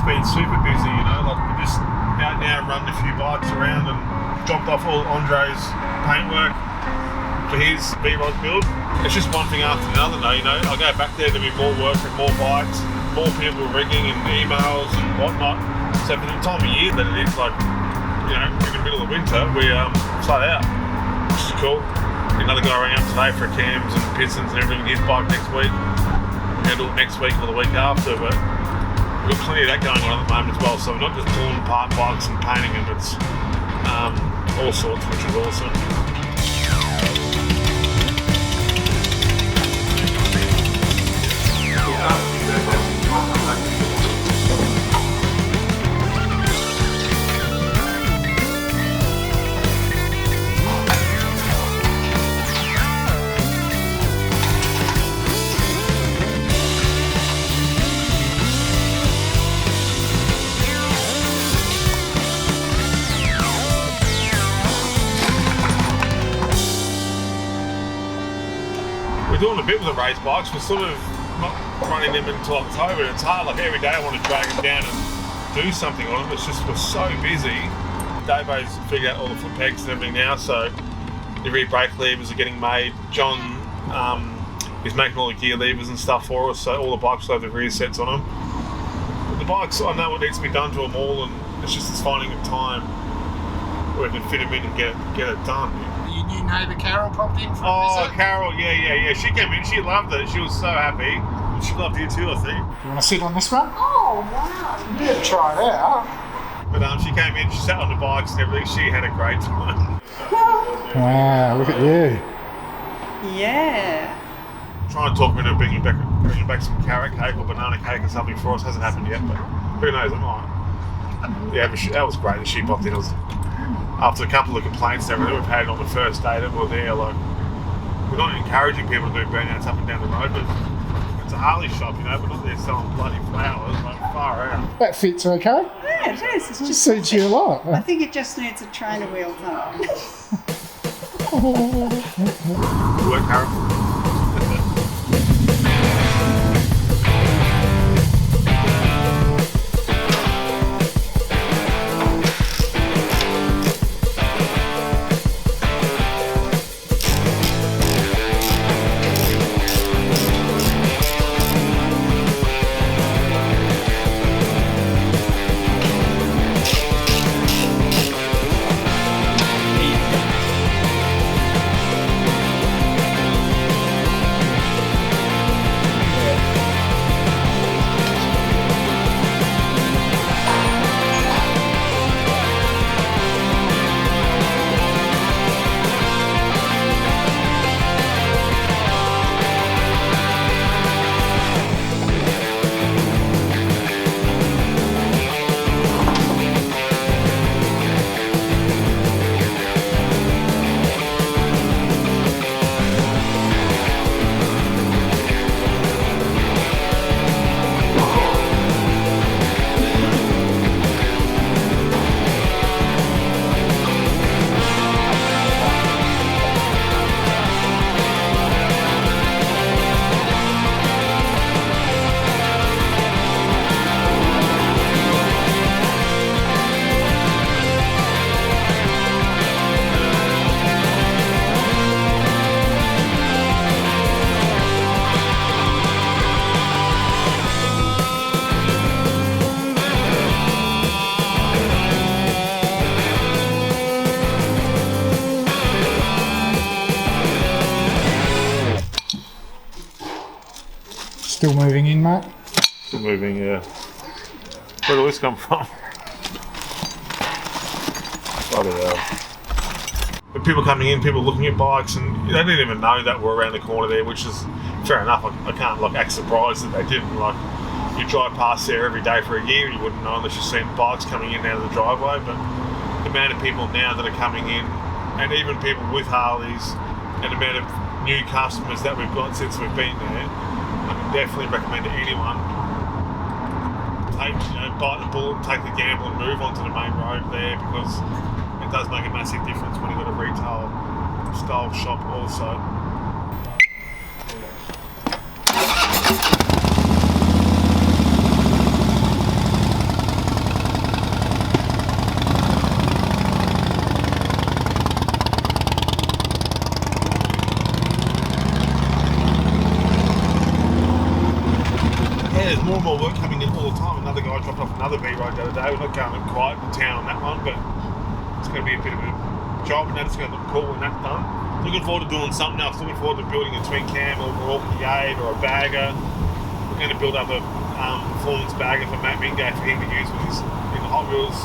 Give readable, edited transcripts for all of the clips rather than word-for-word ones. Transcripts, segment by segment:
we've been super busy, you know, like we're just out now running a few bikes around and dropped off all Andre's paintwork for his B-Rod build. It's just one thing after another though, you know. I go back there, there'll be more work and more bikes, more people rigging and emails and whatnot. So for the time of year that it is, like, you know, in the middle of winter, we flat out, which is cool. Another guy rang up today for cams and pistons and everything in his bike next week. We'll do it next week or the week after, but we've got plenty of that going on at the moment as well. So we're not just pulling apart bikes and painting them, it's all sorts, which is awesome. We're doing a bit with the race bikes. We're sort of not running them until October. It's hard, like every day I want to drag them down and do something on them. It's just we're so busy. Dave's figured out all the foot pegs and everything now, so the rear brake levers are getting made. John is making all the gear levers and stuff for us, so all the bikes will have the rear sets on them. But the bikes, I know what needs to be done to them all, and it's just finding a time where we can fit them in and get it done. Your new neighbour Carol popped in for a visit? Carol, yeah. She came in, she loved it. She was so happy. She loved you too, I think. You want to sit on this one? Oh, wow. You better try it out. But she came in, she sat on the bikes and everything. She had a great time. Wow, look at you. Yeah. Trying to talk me into bringing back some carrot cake or banana cake or something for us. Hasn't happened yet, but who knows, it might. Yeah, but that was great that she popped in. It was, after a couple of complaints and everything we've had on the first day that we're there, like, we're not encouraging people to do burnouts up and down the road, but it's a Harley shop, you know, we're not there selling bloody flowers, like, far out. That fits okay? Yeah, it is. It's It just, suits you a lot. I think it just needs a trainer wheels on. Good work, Carol. Still moving in, mate? Still moving, yeah. Where did this come from? Bloody hell. But people coming in, people looking at bikes, and they didn't even know that we're around the corner there, which is fair enough. I can't act surprised that they didn't. Like, you drive past there every day for a year, and you wouldn't know unless you've seen bikes coming in and out of the driveway. But the amount of people now that are coming in, and even people with Harleys, and the amount of new customers that we've got since we've been there, I can definitely recommend to anyone, bite the bullet, take the gamble and move onto the main road there, because it does make a massive difference when you've got a retail style shop also. more and more work coming in all the time. Another guy dropped off another B-ride the other day. We're not going quite to town on that one, but it's going to be a bit of a job, and that's going to look cool when that's done. Looking forward to doing something else. Looking forward to building a twin cam or a Milwaukee 8 or a bagger. We're going to build up a performance bagger for Matt Mingo for him to use with his in the Hot Wheels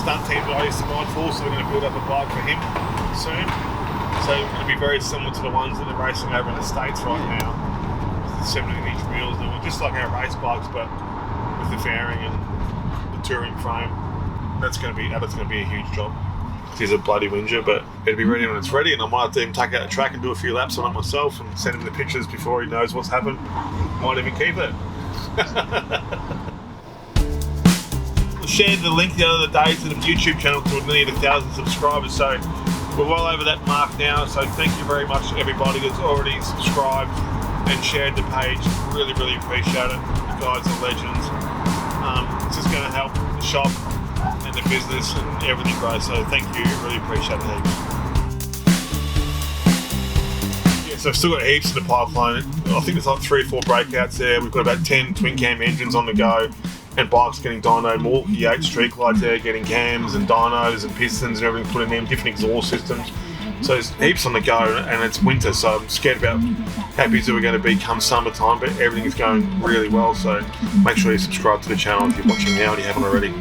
stunt team that I used to ride for. So we're going to build up a bike for him soon. So it's going to be very similar to the ones that are racing over in the States right now. The 17-inch wheels, and just like our race bikes, but with the fairing and the touring frame. That's going to be a huge job. He's a bloody whinger, but it'll be ready when it's ready, and I might have to even take out a track and do a few laps on it myself and send him the pictures before he knows what's happened. Might even keep it. I shared the link the other day to the YouTube channel to nearly 1,000 subscribers, so we're well over that mark now. So thank you very much to everybody that's already subscribed and shared the page. Really, really appreciate it. You guys are legends. It's just going to help the shop and the business and everything grow. So thank you, really appreciate it heaps. Yeah, so I've still got heaps in the pipeline. I think there's like 3 or 4 breakouts there. We've got about 10 twin cam engines on the go, and bikes getting dyno, Milwaukee 8 street lights there, getting cams and dynos and pistons and everything put in them, different exhaust systems. So there's heaps on the go, and it's winter, so I'm scared about how busy we're going to be come summertime, but everything is going really well. So make sure you subscribe to the channel if you're watching now and you haven't already.